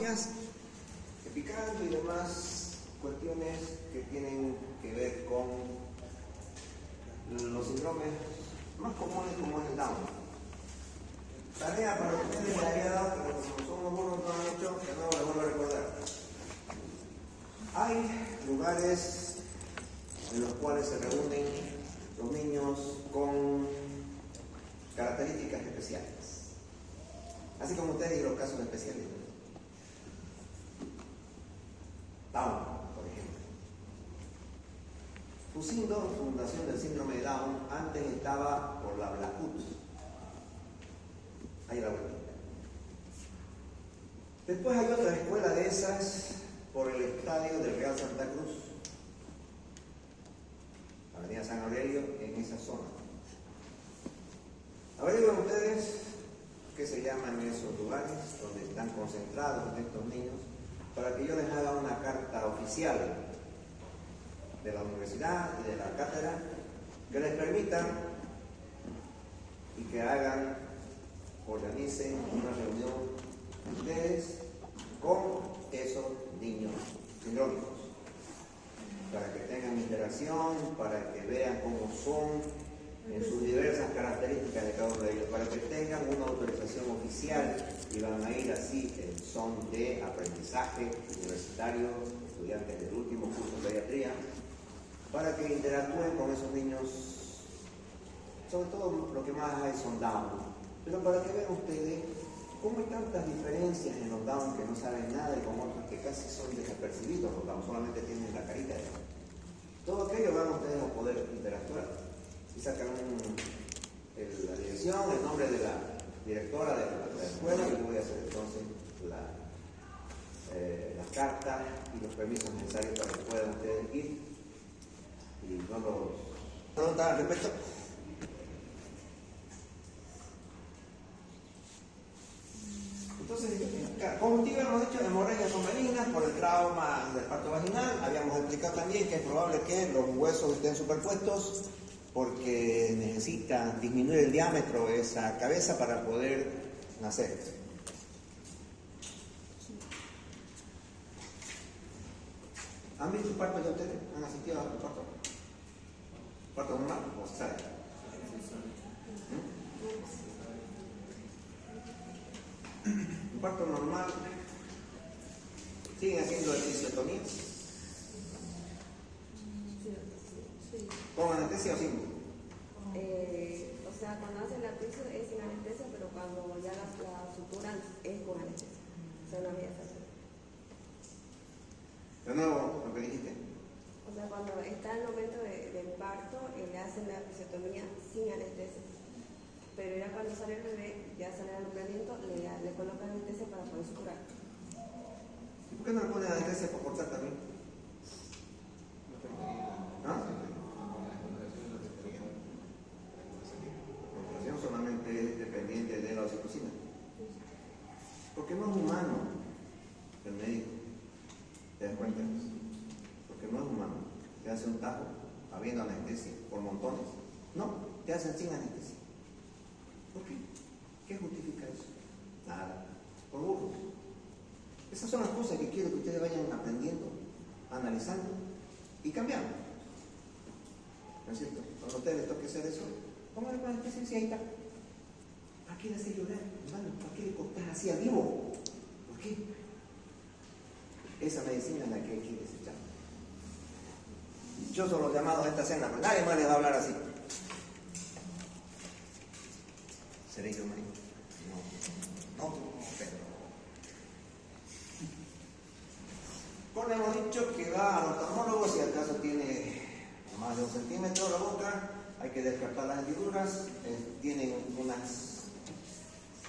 patologías, explicando y demás cuestiones que tienen que ver con los síndromes más comunes como es el Down. Tarea para ustedes les había dado, pero como son algunos que no han hecho, de nuevo les vuelvo a recordar. Hay lugares en los cuales se reúnen los niños con características especiales, así como ustedes y los casos especiales. Down, por ejemplo. Fusindo, fundación del síndrome de Down, antes estaba por la Blackwood. Ahí la vuelta. Después hay otra escuela de esas por el estadio del Real Santa Cruz, Avenida San Aurelio, en esa zona. Averigüen ustedes qué se llaman esos lugares donde están concentrados estos niños, para que yo les haga una carta oficial de la universidad y de la cátedra que les permita y que organicen una reunión ustedes con esos niños sindrómicos, para que tengan interacción, para que vean cómo son en sus diversas características de cada uno de ellos, para que tengan una autorización oficial y van a ir así en son de aprendizaje universitario, estudiantes del último curso de pediatría, para que interactúen con esos niños. Sobre todo lo que más hay son Down, pero para que vean ustedes cómo hay tantas diferencias en los Down que no saben nada y con otros que casi son desapercibidos. Los Down solamente tienen la carita de Down. Todo aquello van ustedes a poder interactuar. Y sacan la dirección, el nombre de la directora de la escuela, y yo voy a hacer entonces las cartas y los permisos necesarios para que puedan ustedes ir. Y no los preguntan al respecto. Entonces, conjuntiva hemos dicho hemorragias son benignas por el trauma del parto vaginal. Habíamos explicado también que es probable que los huesos estén superpuestos porque necesita disminuir el diámetro de esa cabeza para poder nacer. ¿Han visto parto ya ustedes? ¿Han asistido a parto? ¿Parto normal o cesárea? Un parto normal, ¿siguen haciendo episiotomías? Sí. ¿Con anestesia o sin? O sea, cuando hacen la episio es sin anestesia, pero cuando ya la suturan es con anestesia. O sea, no había esa. De nuevo, lo que dijiste. O sea, cuando está el momento del parto, le hacen la episiotomía sin anestesia. Pero ya cuando sale el bebé, ya sale el alumbramiento, le colocan anestesia para poder suturar. ¿Y por qué no le ponen anestesia para cortar también? ¿Ah? La operación solamente es dependiente de la oxitocina. Porque no es humano el médico. ¿Te das cuenta? Porque no es humano. Te hace un tajo habiendo anestesia por montones. No, te hacen sin anestesia. ¿Por qué? ¿Qué justifica eso? Nada. Por burros. Esas son las cosas que quiero que ustedes vayan aprendiendo, analizando y cambiando. ¿No es cierto? Cuando a ustedes les toque hacer eso, pónganle con anestesia y ahí está. ¿Para qué le hace llorar, hermano? ¿Para qué le cortas así a vivo? ¿Por qué? Esa medicina es la que hay que desechar. Yo soy los llamados a esta cena, pues nadie más les va a hablar así. ¿Seré yo, marido? No, pero. Bueno, hemos dicho que va al oftalmólogo si acaso tiene más de 1 centímetro la boca, hay que descartar las hendiduras, tienen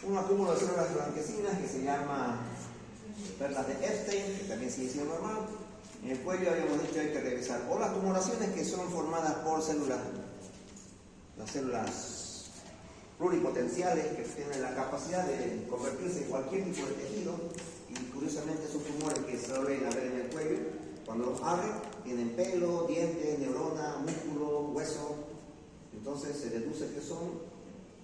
un acúmulo de células blanquecinas que se llama perlas de Epstein, que también sigue siendo normal. En el cuello habíamos dicho hay que revisar o las tumoraciones que son formadas por células, las células pluripotenciales que tienen la capacidad de convertirse en cualquier tipo de tejido, y curiosamente son tumores que se suelen haber en el cuello. Cuando los abren tienen pelo, dientes, neurona, músculo, hueso. Entonces se deduce que son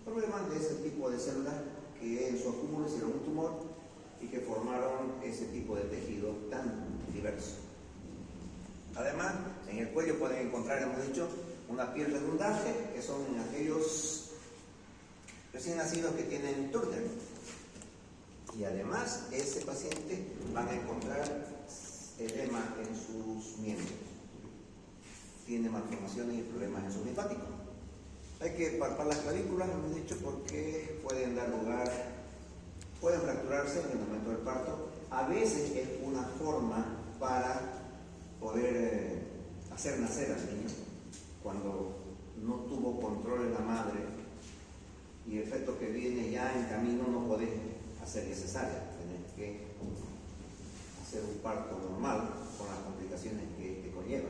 problemas de ese tipo de células que en su acúmulo hicieron un tumor y que formaron ese tipo de tejido tan diverso. Además, en el cuello pueden encontrar, hemos dicho, una piel redundante, que son aquellos recién nacidos que tienen Turner. Y además, ese paciente van a encontrar edema en sus miembros. Tiene malformaciones y problemas en sus linfáticos. Hay que palpar las clavículas, hemos dicho, porque pueden dar lugar, pueden fracturarse en el momento del parto. A veces es una forma para poder hacer nacer al niño cuando no tuvo control en la madre y el feto que viene ya en camino no podés hacer cesárea, tenés que hacer un parto normal con las complicaciones que conlleva.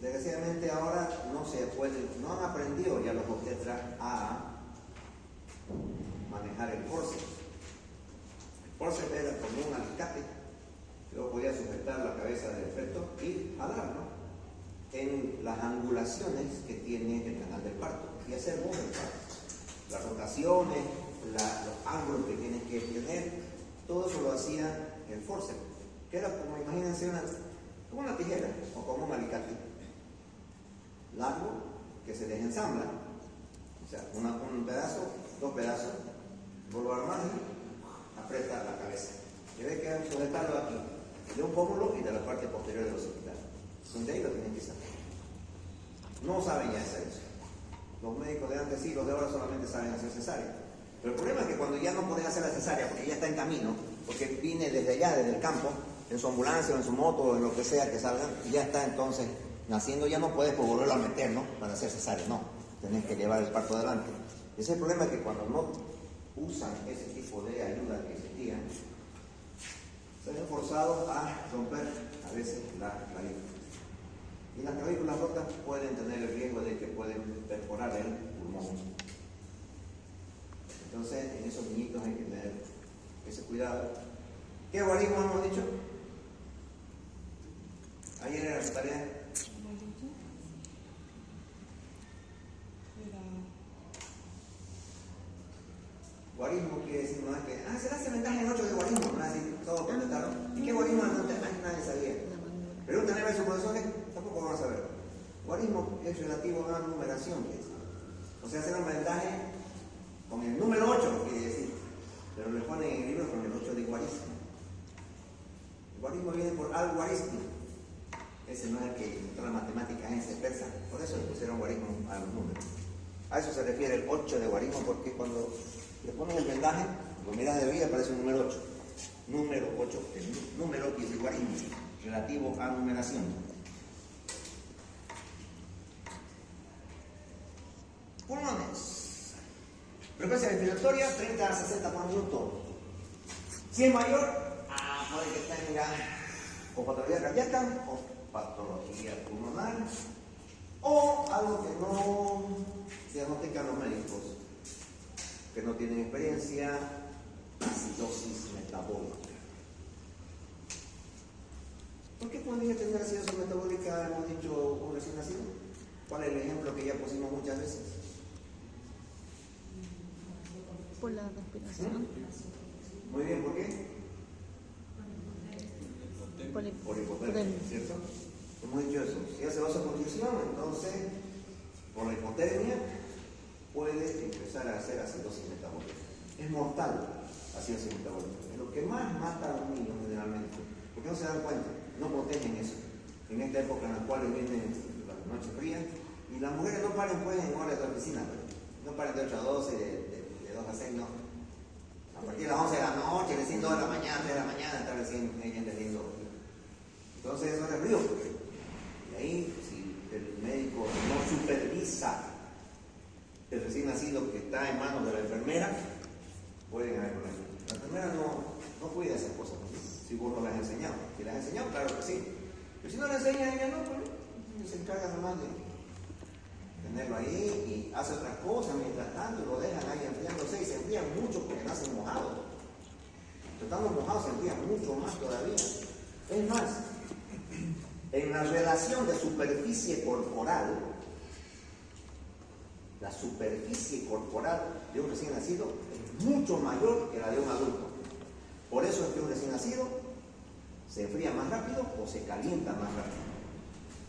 Desgraciadamente ahora no han aprendido ya los obstetras a manejar el forceps. El forceps era como un alicate que luego podía sujetar la cabeza del feto y jalarlo en las angulaciones que tiene el canal del parto y hacer vos el parto. Las rotaciones, los ángulos que tienes que tener, todo eso lo hacía el forceps, que era como, imagínense, como una tijera o como un alicate largo que se desensambla, o sea, un pedazo, dos pedazos, vos lo armás y aprieta la cabeza. Y ves que hay que sujetarlo aquí, de un pómulo y de la parte posterior de los hospitales. Donde ahí lo tienen que sacar. No saben ya hacer eso. Los médicos de antes sí, los de ahora solamente saben hacer cesárea. Pero el problema es que cuando ya no podés hacer la cesárea, porque ya está en camino, porque viene desde allá, desde el campo, en su ambulancia o en su moto o en lo que sea que salgan, y ya está entonces naciendo, ya no puedes pues, volverlo a meter, ¿no? Para hacer cesárea, no. Tenés que llevar el parto adelante. Ese es el problema, que cuando no usan ese tipo de ayuda que existían, se ven forzados a romper a veces la clavícula. Y las clavículas rotas pueden tener el riesgo de que pueden perforar el pulmón. Entonces, en esos niñitos hay que tener ese cuidado. ¿Qué guarismo hemos dicho? Ayer era su tarea. Guarismo quiere decir, no es que, será cemendaje en 8 de guarismo, no es así, todos contestaron. ¿Y qué guarismo no nadie sabía? Pregúntale a sus profesores, tampoco van a saber. Guarismo es relativo a una numeración, o sea, hacer un vendaje con el número 8, quiere decir, pero le ponen en el libro con el 8 de guarismo. El guarismo viene por al-Guarismo. Ese no es el que inventó la matemática en ese persa, por eso le pusieron guarismo a los números. A eso se refiere el 8 de guarismo, porque cuando le ponen el vendaje, lo miras de arriba, aparece un número 8. Número 8, el número que es guarismo, relativo a numeración. Pulmones. Frecuencia respiratoria 30 a 60 por minuto. Si es mayor, puede que tenga o patología cardíaca o patología pulmonar o algo que no diagnostican los médicos, que no tienen experiencia, acidosis metabólica. ¿Por qué podría tener acidosis metabólica, hemos dicho, un recién nacido? ¿Cuál es el ejemplo que ya pusimos muchas veces? Por la respiración. Muy bien, ¿por qué? Por hipotermia, ¿cierto? Hemos dicho eso. Si hace vasoconstricción, entonces, por la hipotermia, puede empezar a hacer acidosis metabólica. Es mortal la acidosis metabólica. Es lo que más mata a los niños generalmente. Porque no se dan cuenta, no protegen eso. En esta época en la cual vienen las noches frías, y las mujeres no paren pues en horas de la oficina, no paren de 8 a 12, de 2 a 6, no. A partir de las 11 de la noche, recién 2 de la mañana, 3 de la mañana, está recién ella entendiendo. Entonces eso es frío. Y ahí, si el médico no supervisa el recién nacido que está en manos de la enfermera, pueden haber problemas. La enfermera no cuida esas cosas, ¿no? Si vos no las has enseñado. Si las has enseñado, claro que sí. Pero si no las enseña ella, no, pues se encarga nomás de tenerlo ahí y hace otras cosas mientras tanto, lo dejan ahí enfriándose y se enfrían mucho porque nacen mojados. Estando mojados se enfrían mucho más todavía. Es más, en la relación de superficie corporal, la superficie corporal de un recién nacido es mucho mayor que la de un adulto. Por eso es que un recién nacido se enfría más rápido o se calienta más rápido.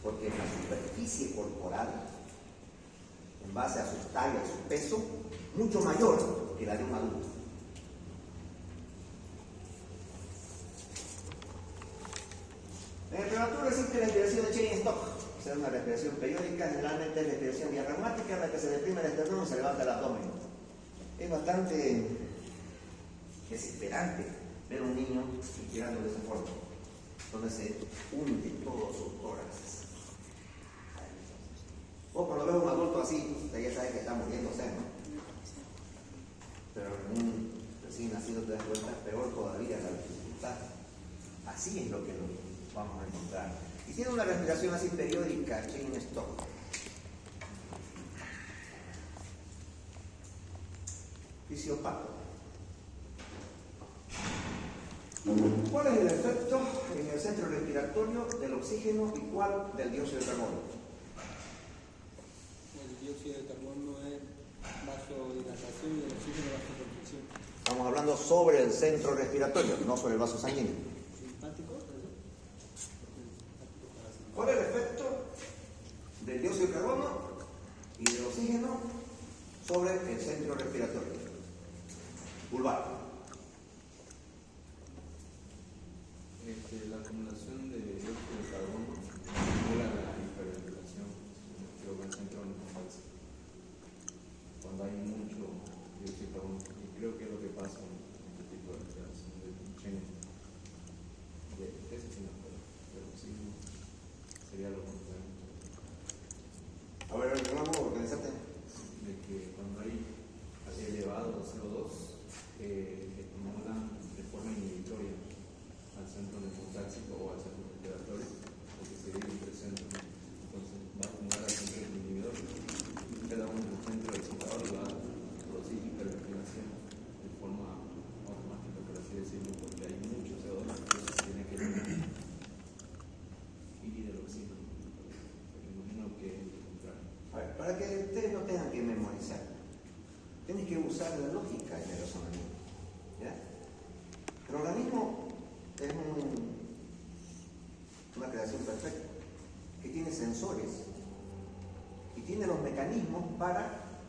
Porque la superficie corporal, en base a su talla y su peso, mucho mayor que la de un adulto. En el prematuro existe la respiración de Cheyne-Stokes, o sea, una respiración periódica, generalmente es respiración diafragmática en la que se deprime el esternón y se levanta el abdomen. Es bastante desesperante ver a un niño respirando de esa forma, donde se hunde todo su tórax. O cuando ves a un adulto así, usted ya sabe que está muriéndose, ¿no? Pero en un recién nacido te das cuenta, peor todavía la dificultad. Así es lo que vamos a encontrar. Y tiene una respiración así periódica, Cheyne-Stokes. Fisiopato. ¿Cuál es el efecto en el centro respiratorio del oxígeno y cuál del dióxido de carbono? El dióxido de carbono es vasodilatación y el oxígeno vasoconstricción. Estamos hablando sobre el centro respiratorio, no sobre el vaso sanguíneo. ¿Simpático? ¿Cuál es el efecto del dióxido de carbono y del oxígeno sobre el centro respiratorio? Vulvar. La acumulación de dióxido de carbono estimula la hiperventilación, creo que el centro neurológico, cuando hay mucho dióxido de carbono, y creo que es lo que pasa en este tipo de respiración de Cheyne. Eso sí no puedo, pero sí sería lo contrario. A ver, vamos a organizarte. De que cuando hay elevado CO2, estimulan de forma inhibitoria al centro neurológico o al centro respiratorio, porque se vive entre centros. Entonces va a estimular al centro inhibidor, queda uno en el centro excitador y va a producir hiperventilación de forma automática, por así decirlo, porque hay mucho CO2 que se tiene que ir del oxígeno. Pero imagino que es lo contrario. A ver, para que ustedes no tengan que memorizar, tienen que usar la lógica en el razonamiento. ¿Ya? El organismo es una creación perfecta, que tiene sensores y tiene los mecanismos para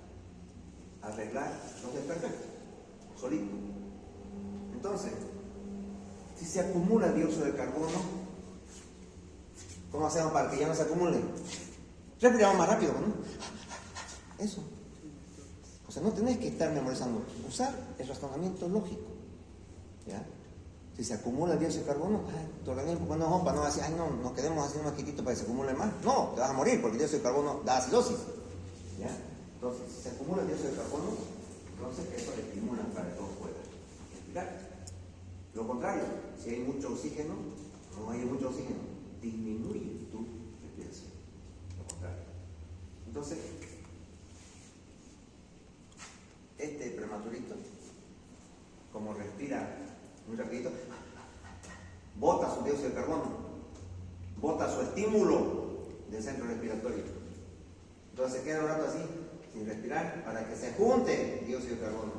arreglar los desperfectos, solito. Entonces, si se acumula el dióxido de carbono, ¿cómo hacemos para que ya no se acumule? Respiramos más rápido, ¿no? Eso. O sea, no tenés que estar memorizando, usar el razonamiento lógico. ¿Ya? Si se acumula el dióxido de carbono, tu organismo, bueno, para no decir, no, nos quedemos así más quietito para que se acumule más. No, te vas a morir porque el dióxido de carbono da acidosis. ¿Ya? Entonces, si se acumula el dióxido de carbono, entonces eso le estimula para que todos puedan respirar. Lo contrario, si hay mucho oxígeno, no hay mucho oxígeno, disminuye tu respiración. Lo contrario. Entonces, este prematurito, como respira muy rapidito, bota su dióxido de carbono, bota su estímulo del centro respiratorio. Entonces se queda un rato así, sin respirar, para que se junte el dióxido de carbono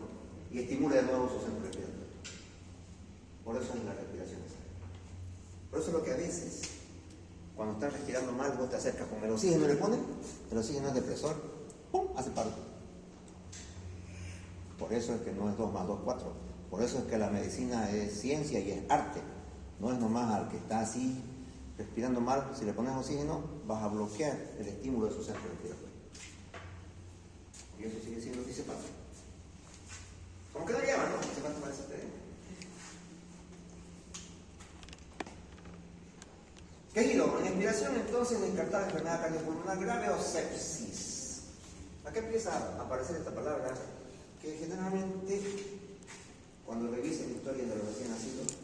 y estimule de nuevo su centro respiratorio. Por eso es la respiración esa. Por eso es lo que a veces, cuando estás respirando mal, vos te acercas con el oxígeno y le pones, el oxígeno es depresor, ¡pum!, hace paro. Por eso es que no es 2 más 2, 4. Por eso es que la medicina es ciencia y es arte. No es nomás al que está así respirando mal, si le pones oxígeno, vas a bloquear el estímulo de su centro respiratorio. Y eso sigue siendo fisiopato. Como que no llama, ¿no? Fisiopato parece que... ¿Qué giro? En expiración, entonces, descartar enfermedad cardiopulmonar grave o sepsis. Acá empieza a aparecer esta palabra que generalmente, cuando revisen historias de los recién nacidos,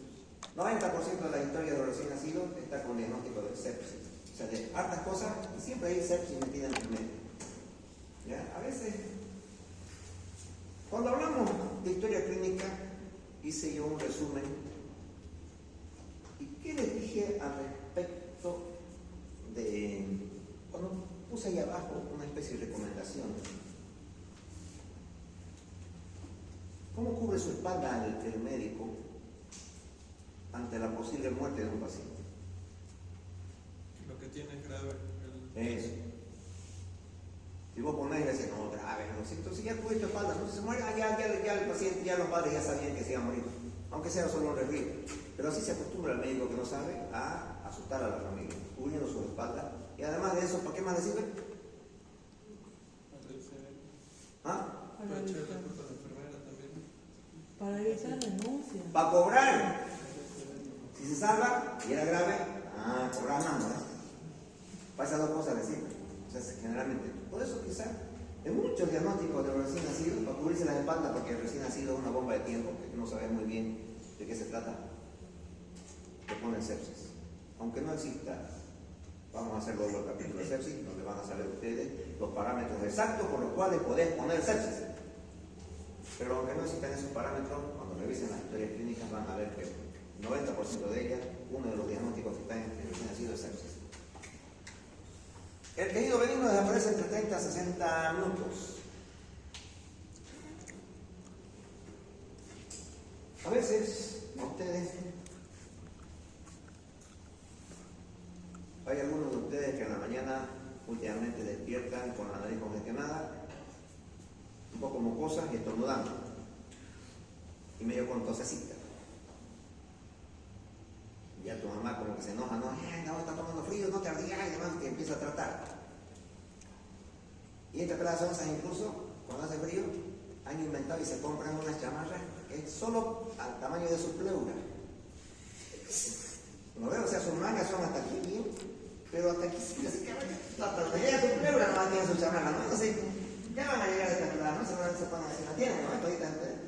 90% de la historia de los recién nacidos está con diagnóstico de sepsis. O sea, de hartas cosas y siempre hay sepsis metida en el medio. ¿Ya? A veces, cuando hablamos de historia clínica, hice yo un resumen. ¿Y qué les dije al respecto de, cuando puse ahí abajo una especie de recomendación? ¿Cómo cubre su espalda el médico ante la posible muerte de un paciente. Lo que tiene grave. Eso. Si vos ponés y decís, no, grave, no sé, entonces ya tuviste espalda, no se muere, ya el paciente, ya los padres ya sabían que se iba a morir, aunque sea solo un resfrío. Pero así se acostumbra el médico que no sabe a asustar a la familia, cubriendo su espalda. Y además de eso, ¿para qué más le sirve? ¿Ah? Para echar la culpa a la enfermera también. Para evitar denuncias. Para cobrar. Si se salva y era grave, cobrar más, ¿no? Para esas dos cosas le sirve. O sea, generalmente. Por eso quizá en muchos diagnósticos de los recién nacidos, para cubrirse las espaldas, porque el recién nacido es una bomba de tiempo, que no sabe muy bien de qué se trata, le ponen sepsis. Aunque no exista, vamos a hacer luego el capítulo de sepsis, donde van a saber ustedes los parámetros exactos por los cuales podés poner sepsis. Pero aunque no existan esos parámetros, cuando revisen las historias clínicas van a ver que el 90% de ellas, uno de los diagnósticos que está en el recién nacido es sepsis. El quejido benigno desaparece entre 30 a 60 minutos. A veces, a ustedes, hay algunos de ustedes que en la mañana últimamente despiertan con la nariz congestionada, un poco mocosas y estornudando, y medio con tosecita. Ya tu mamá como que se enoja, no, está tomando frío, no te ardía y demás, que empieza a tratar. Y entre las onzas incluso, cuando hace frío, han inventado y se compran unas chamarras que es solo al tamaño de su pleura. ¿No veo? O sea, sus mangas son hasta aquí bien, pero hasta aquí sí, así que hasta llega tu pleura no tiene su chamarra, ¿no? Entonces, ya van a llegar a esta plata, ¿no? Seguramente se ponen así, la tienen, ¿no? Toditas ustedes.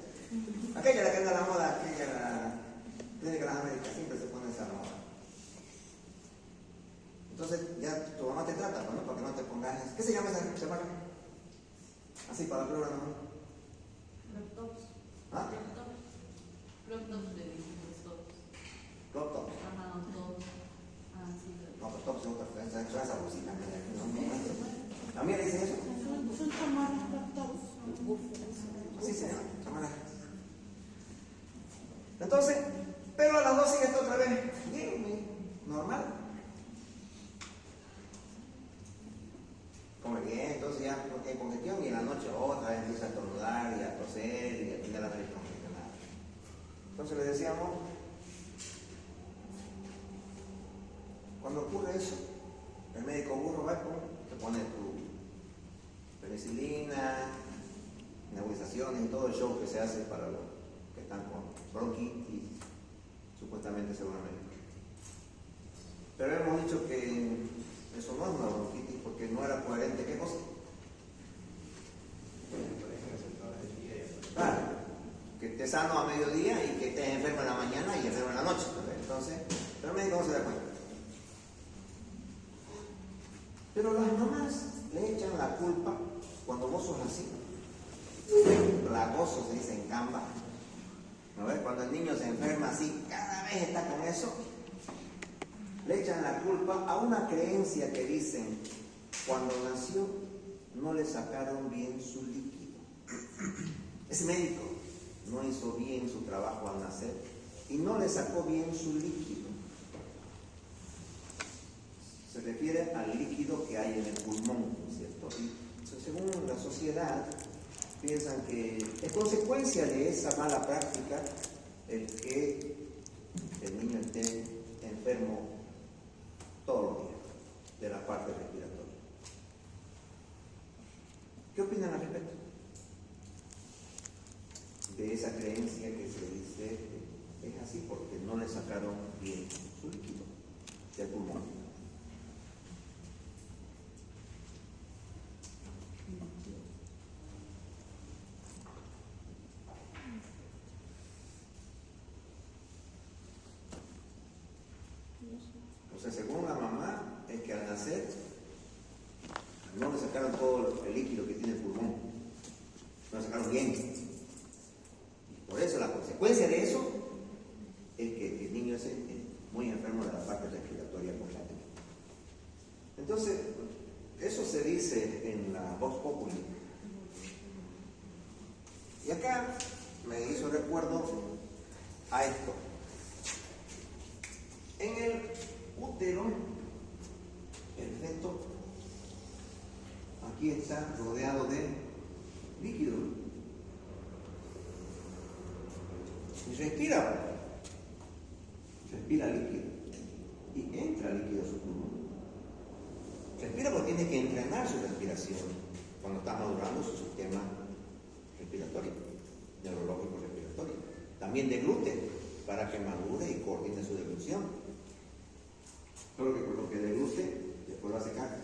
Aquella la que anda a la moda, aquella la tiene que las Américas, siempre se pone esa moda. Entonces ya tu mamá te trata, ¿no? Para que no te pongas. ¿Qué se llama esa chamarra? Así para la prueba, ¿no? Crop tops. ¿Ah? Crop tops de tops. Crop tops. Ajá, tops. Ah, sí. No, pero tops es otra diferencia. Son esas bolsitas. ¿A mí le dicen eso? Son chamarras crop tops. Sí, señor. Chamarra. Entonces, pero a las 12 ya está otra vez bien, normal. Come bien, entonces ya no tiene congestión y en la noche otra vez empieza a estornudar y a toser y a tener la nariz congestionada. Entonces le decíamos, cuando ocurre eso, el médico burro va y te pone tu penicilina, nebulizaciones y todo el show que se hace para los que están con bronquitis, supuestamente seguramente. Pero hemos dicho que eso no es una bronquitis porque no era coherente. ¿Qué cosa? Claro, que estés sano a mediodía y que estés enfermo en la mañana y enfermo en la noche. Entonces, pero el médico no se da cuenta. Pero las mamás le echan la culpa cuando vos sos así. Plagoso se dice en Canva. ¿No ves? Cuando el niño se enferma así, cada vez está con eso. Le echan la culpa a una creencia que dicen, cuando nació no le sacaron bien su líquido. Ese médico no hizo bien su trabajo al nacer y no le sacó bien su líquido. Se refiere al líquido que hay en el pulmón, ¿cierto? Y según la sociedad, piensan que es consecuencia de esa mala práctica el que el niño esté enfermo todos los días de la parte respiratoria. ¿Qué opinan al respecto? De esa creencia que se dice es así porque no le sacaron bien su líquido del pulmón. O sea, según la mamá, es que al nacer no le sacaron todo el líquido que tiene el pulmón, no le sacaron bien. Por eso, la consecuencia de eso es que el niño es muy enfermo de la parte respiratoria completa. Entonces, eso se dice en la Vox Populi. Y acá me hizo recuerdo a esto. aquí está rodeado de líquido. Y respira líquido. Y entra líquido a su pulmón. Respira porque tiene que entrenar su respiración cuando está madurando su sistema respiratorio, neurológico respiratorio. También deglute para que madure y coordine su deglución. Solo que con lo que deglute, después lo hace caca.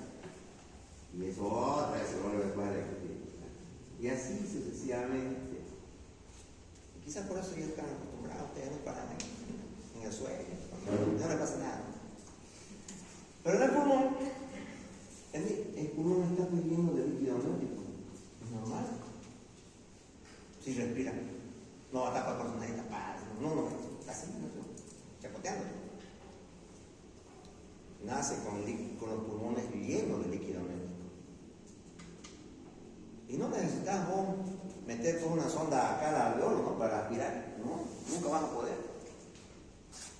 Y eso otra vez se vuelve después a deglutir. Y así sucesivamente. Y quizás por eso ya están acostumbrados, ustedes no paran en el suelo, no le pasa nada. Pero en el pulmón está pues lleno de líquido amniótico. Es normal. Si respira, no va a tapar por su nariz tapada, no, así, chapoteando. Nace con los pulmones llenos de líquido amniótico. Y no necesitas vos meter toda una sonda acá al alveolo, ¿no? Para aspirar, ¿no? Nunca vas a poder.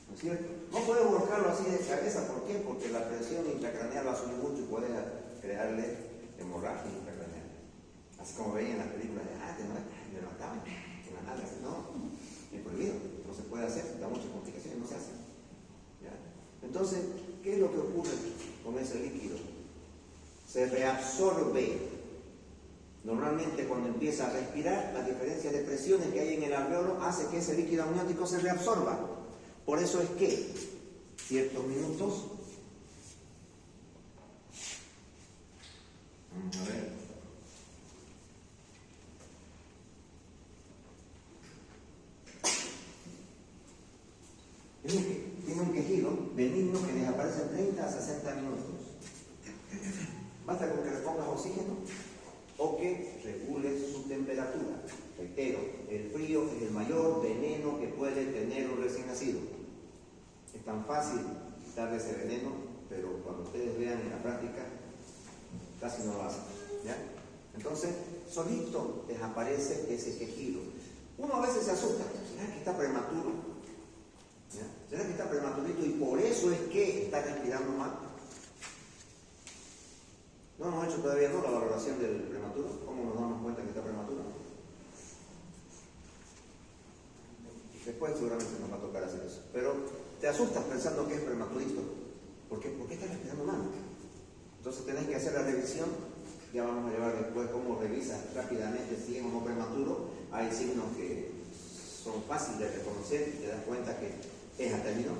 ¿No es cierto? No puedes volcarlo así de cabeza, ¿por qué? Porque la presión intracraneal va a subir mucho y puede crearle hemorragia intracraneal. Así como veían en las películas de antes, ¿no? Me lo mataban en las nalgas, no, es prohibido, no se puede hacer, da muchas complicaciones, no se hace. ¿Ya? Entonces, ¿qué es lo que ocurre con ese líquido? Se reabsorbe. Normalmente cuando empieza a respirar, la diferencia de presiones que hay en el alveolo hace que ese líquido amniótico se reabsorba. Por eso es que ciertos minutos, vamos a ver, tiene un quejido benigno que desaparece en 30 a 60 minutos. Basta con que le pongas oxígeno o que regules su temperatura. Reitero, el frío es el mayor veneno que puede tener un recién nacido. Es tan fácil quitarle ese veneno, pero cuando ustedes vean en la práctica, casi no lo hacen. ¿Ya? Entonces, solito desaparece ese quejido. Uno a veces se asusta, ¿será que está prematuro? ¿Ya? ¿Será que está prematurito y por eso es que está respirando mal? No hemos hecho todavía la valoración del prematuro. ¿Cómo nos damos cuenta que está prematuro? Después seguramente nos va a tocar hacer eso. Pero te asustas pensando que es prematurito. ¿Por qué está respirando mal? Entonces tenés que hacer la revisión. Ya vamos a llevar después cómo revisas rápidamente si es o no prematuro. Hay signos que son fáciles de reconocer y te das cuenta que es a término.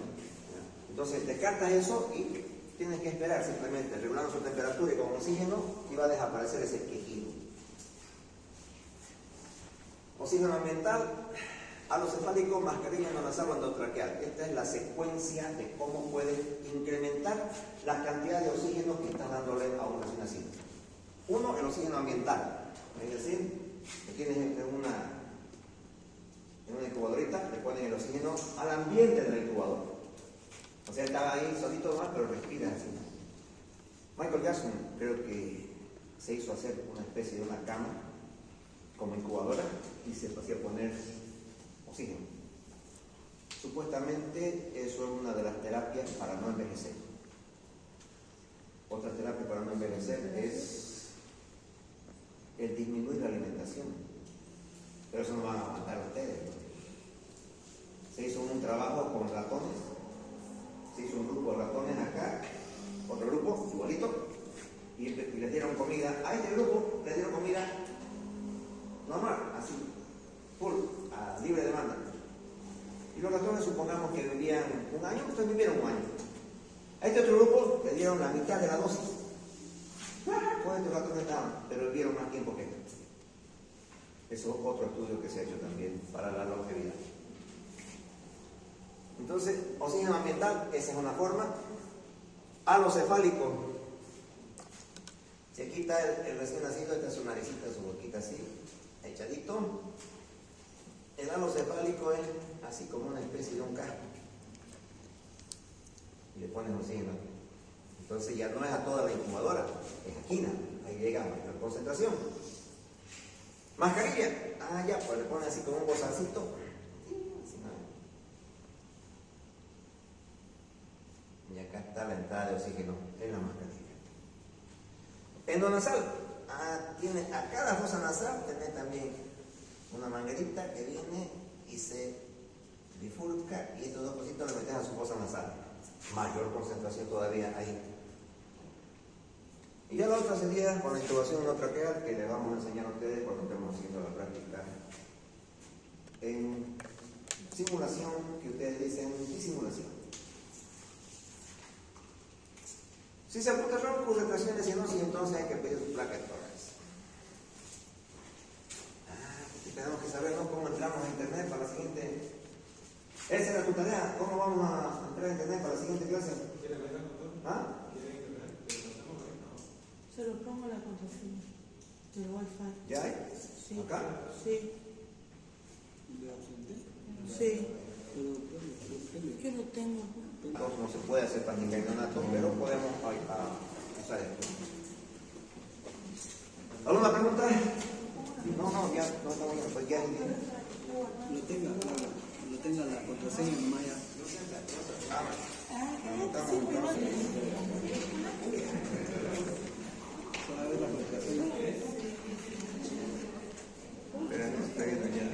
Entonces descartas eso y tienes que esperar simplemente regulando su temperatura y con oxígeno y va a desaparecer ese quejido. Oxígeno ambiental, alocefálico, mascarilla nasal o endotraqueal. Esta es la secuencia de cómo puedes incrementar la cantidad de oxígeno que estás dándole a un recién nacido. Uno, el oxígeno ambiental, es decir, que tienes en una incubadorita, le ponen el oxígeno al ambiente del incubador. O sea, estaba ahí solito más, pero respira así. Michael Jackson creo que se hizo hacer una especie de una cama como incubadora y se hacía poner oxígeno. Supuestamente eso es una de las terapias para no envejecer. Otra terapia para no envejecer es el disminuir la alimentación. Pero eso no van a aguantar ustedes, ¿no? Se hizo un trabajo con ratones. Se hizo un grupo de ratones acá, otro grupo, igualito, y les dieron comida. A este grupo les dieron comida normal, así, full, a libre demanda. Y los ratones supongamos que vivían un año, ustedes vivieron un año. A este otro grupo le dieron la mitad de la dosis. Pues estos ratones estaban, pero vivieron más tiempo que esto. Eso es otro estudio que se ha hecho también para la longevidad. Entonces, oxígeno ambiental, esa es una forma. Alocefálico. Se quita el recién nacido, esta es su naricita, su boquita así, echadito. El alocefálico es así como una especie de un casco. Y le pones oxígeno. Entonces ya no es a toda la incubadora, es aquí, ahí llega a mayor concentración. Mascarilla. Ya, pues le pones así como un bozalcito. Y acá está la entrada de oxígeno en la mascarilla. Endonasal, A cada fosa nasal tiene también una manguerita que viene y se bifurca y estos dos cositos le metes a su fosa nasal. Mayor concentración todavía ahí. Y ya la otra sería con la intubación no traqueal, que le vamos a enseñar a ustedes cuando estemos haciendo la práctica en simulación, que ustedes dicen disimulación. Si se apunta raro por retracciones y no, si entonces hay que pedir su placa de tórax. Tenemos que saber, ¿no?, cómo entramos a internet para la siguiente. Esa era tu tarea. ¿Cómo vamos a entrar a internet para la siguiente clase? ¿Ah? Se lo pongo la contraseña del wifi. ¿Ya hay? Sí. ¿Acá? Sí. ¿De ausente? Sí. Pero, Yo lo tengo. No se puede hacer pandicainonato, pero podemos usar esto. ¿Alguna pregunta? No, ya, no, pues ya. lo tenga la contraseña en Maya. Solo a ver la contraseña. Espera, no está viendo ya.